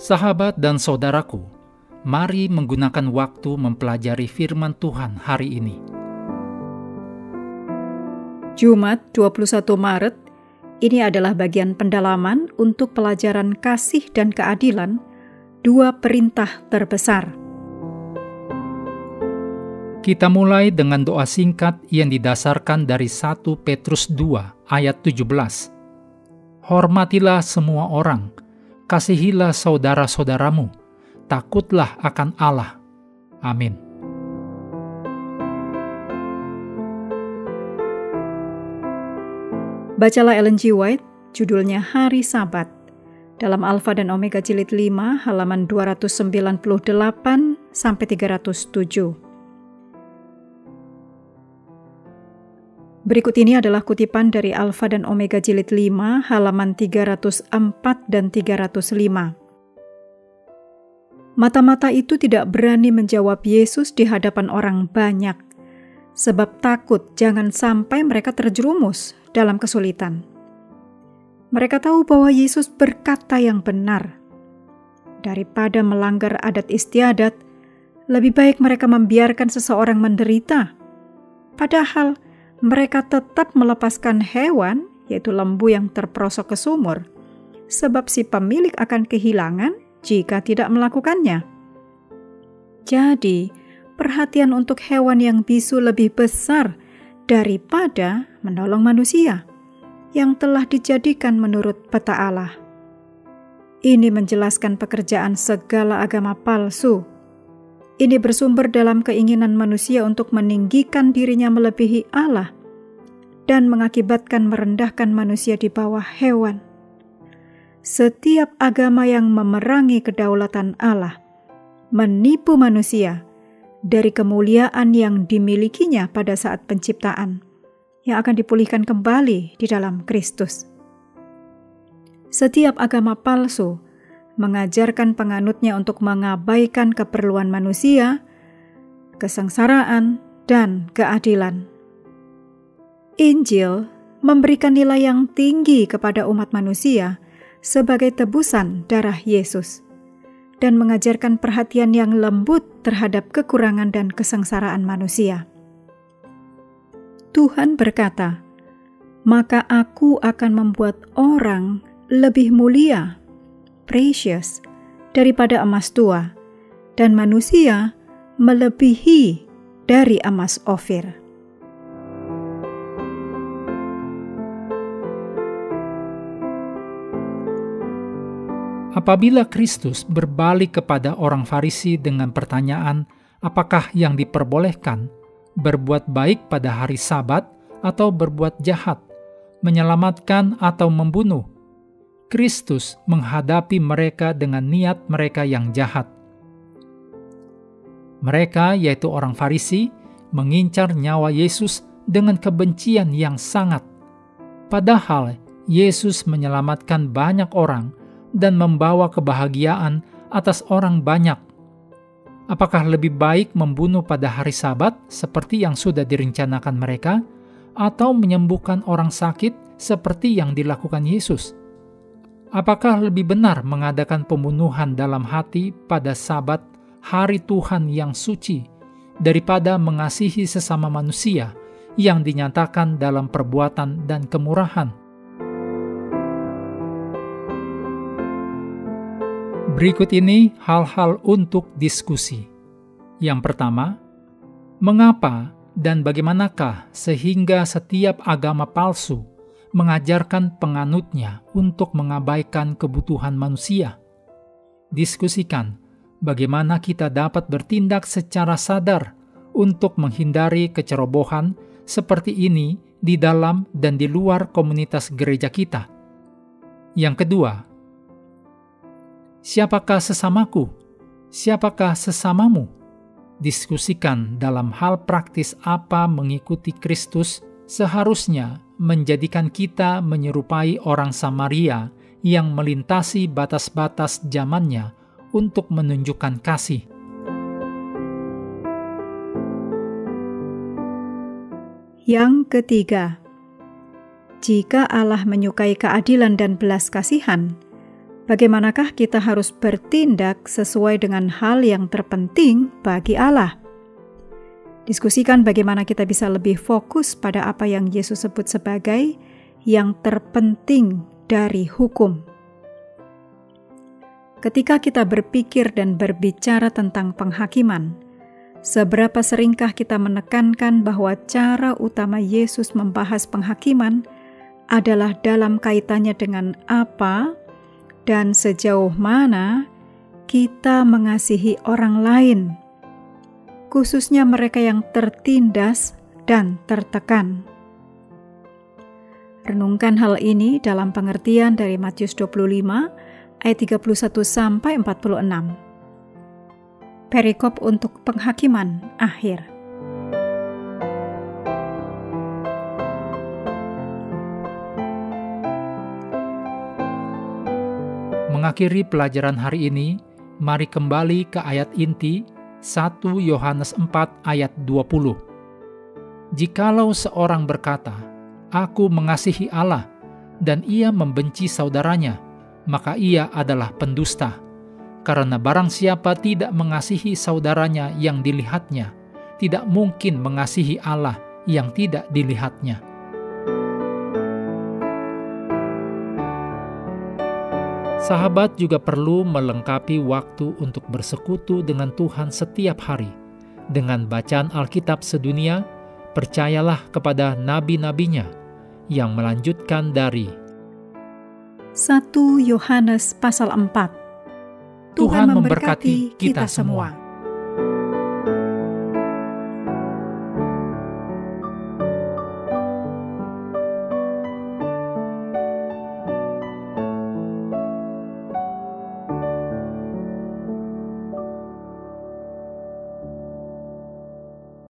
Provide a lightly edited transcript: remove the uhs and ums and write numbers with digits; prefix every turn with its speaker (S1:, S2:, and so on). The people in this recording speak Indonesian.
S1: Sahabat dan saudaraku, mari menggunakan waktu mempelajari firman Tuhan hari ini.
S2: Jumat 21 Maret, ini adalah bagian pendalaman untuk pelajaran kasih dan keadilan, dua perintah terbesar.
S1: Kita mulai dengan doa singkat yang didasarkan dari 1 Petrus 2 ayat 17. Hormatilah semua orang, kasihilah saudara-saudaramu, takutlah akan Allah. Amin.
S2: Bacalah Ellen G. White, judulnya Hari Sabat, dalam Alfa dan Omega jilid 5, halaman 298-307. Berikut ini adalah kutipan dari Alfa dan Omega jilid 5, halaman 304 dan 305. Mata-mata itu tidak berani menjawab Yesus di hadapan orang banyak, sebab takut jangan sampai mereka terjerumus dalam kesulitan. Mereka tahu bahwa Yesus berkata yang benar. Daripada melanggar adat istiadat, lebih baik mereka membiarkan seseorang menderita. Padahal mereka tetap melepaskan hewan, yaitu lembu yang terperosok ke sumur, sebab si pemilik akan kehilangan jika tidak melakukannya. Jadi, perhatian untuk hewan yang bisu lebih besar daripada menolong manusia yang telah dijadikan menurut peta Allah. Ini menjelaskan pekerjaan segala agama palsu. Ini bersumber dalam keinginan manusia untuk meninggikan dirinya melebihi Allah dan mengakibatkan merendahkan manusia di bawah hewan. Setiap agama yang memerangi kedaulatan Allah menipu manusia dari kemuliaan yang dimilikinya pada saat penciptaan, yang akan dipulihkan kembali di dalam Kristus. Setiap agama palsu mengajarkan penganutnya untuk mengabaikan keperluan manusia, kesengsaraan, dan keadilan. Injil memberikan nilai yang tinggi kepada umat manusia sebagai tebusan darah Yesus dan mengajarkan perhatian yang lembut terhadap kekurangan dan kesengsaraan manusia. Tuhan berkata, "Maka aku akan membuat orang lebih mulia, precious, daripada emas tua, dan manusia melebihi dari emas Ofir."
S1: Apabila Kristus berbalik kepada orang Farisi dengan pertanyaan, apakah yang diperbolehkan, berbuat baik pada hari Sabat atau berbuat jahat, menyelamatkan atau membunuh, Kristus menghadapi mereka dengan niat mereka yang jahat. Mereka, yaitu orang Farisi, mengincar nyawa Yesus dengan kebencian yang sangat. Padahal Yesus menyelamatkan banyak orang dan membawa kebahagiaan atas orang banyak. Apakah lebih baik membunuh pada hari Sabat seperti yang sudah direncanakan mereka, atau menyembuhkan orang sakit seperti yang dilakukan Yesus? Apakah lebih benar mengadakan pembunuhan dalam hati pada Sabat, hari Tuhan yang suci, daripada mengasihi sesama manusia yang dinyatakan dalam perbuatan dan kemurahan? Berikut ini hal-hal untuk diskusi. Yang pertama, mengapa dan bagaimanakah sehingga setiap agama palsu mengajarkan penganutnya untuk mengabaikan kebutuhan manusia? Diskusikan bagaimana kita dapat bertindak secara sadar untuk menghindari kecerobohan seperti ini di dalam dan di luar komunitas gereja kita. Yang kedua, siapakah sesamaku? Siapakah sesamamu? Diskusikan dalam hal praktis apa mengikuti Kristus seharusnya menjadikan kita menyerupai orang Samaria yang melintasi batas-batas zamannya untuk menunjukkan kasih.
S2: Yang ketiga, jika Allah menyukai keadilan dan belas kasihan, Bagaimanakah kita harus bertindak sesuai dengan hal yang terpenting bagi Allah? Diskusikan bagaimana kita bisa lebih fokus pada apa yang Yesus sebut sebagai yang terpenting dari hukum. Ketika kita berpikir dan berbicara tentang penghakiman, seberapa seringkah kita menekankan bahwa cara utama Yesus membahas penghakiman adalah dalam kaitannya dengan apa dan sejauh mana kita mengasihi orang lain, khususnya mereka yang tertindas dan tertekan. Renungkan hal ini dalam pengertian dari Matius 25 ayat 31-46. Perikop untuk penghakiman akhir.
S1: Mengakhiri pelajaran hari ini, mari kembali ke ayat inti 1 Yohanes 4 ayat 20. Jikalau seorang berkata, "Aku mengasihi Allah," dan ia membenci saudaranya, maka ia adalah pendusta. Karena barang siapa tidak mengasihi saudaranya yang dilihatnya, tidak mungkin mengasihi Allah yang tidak dilihatnya. Sahabat juga perlu melengkapi waktu untuk bersekutu dengan Tuhan setiap hari. Dengan bacaan Alkitab sedunia, percayalah kepada nabi-nabinya yang melanjutkan dari
S2: 1 Yohanes pasal 4.
S1: Tuhan memberkati kita semua.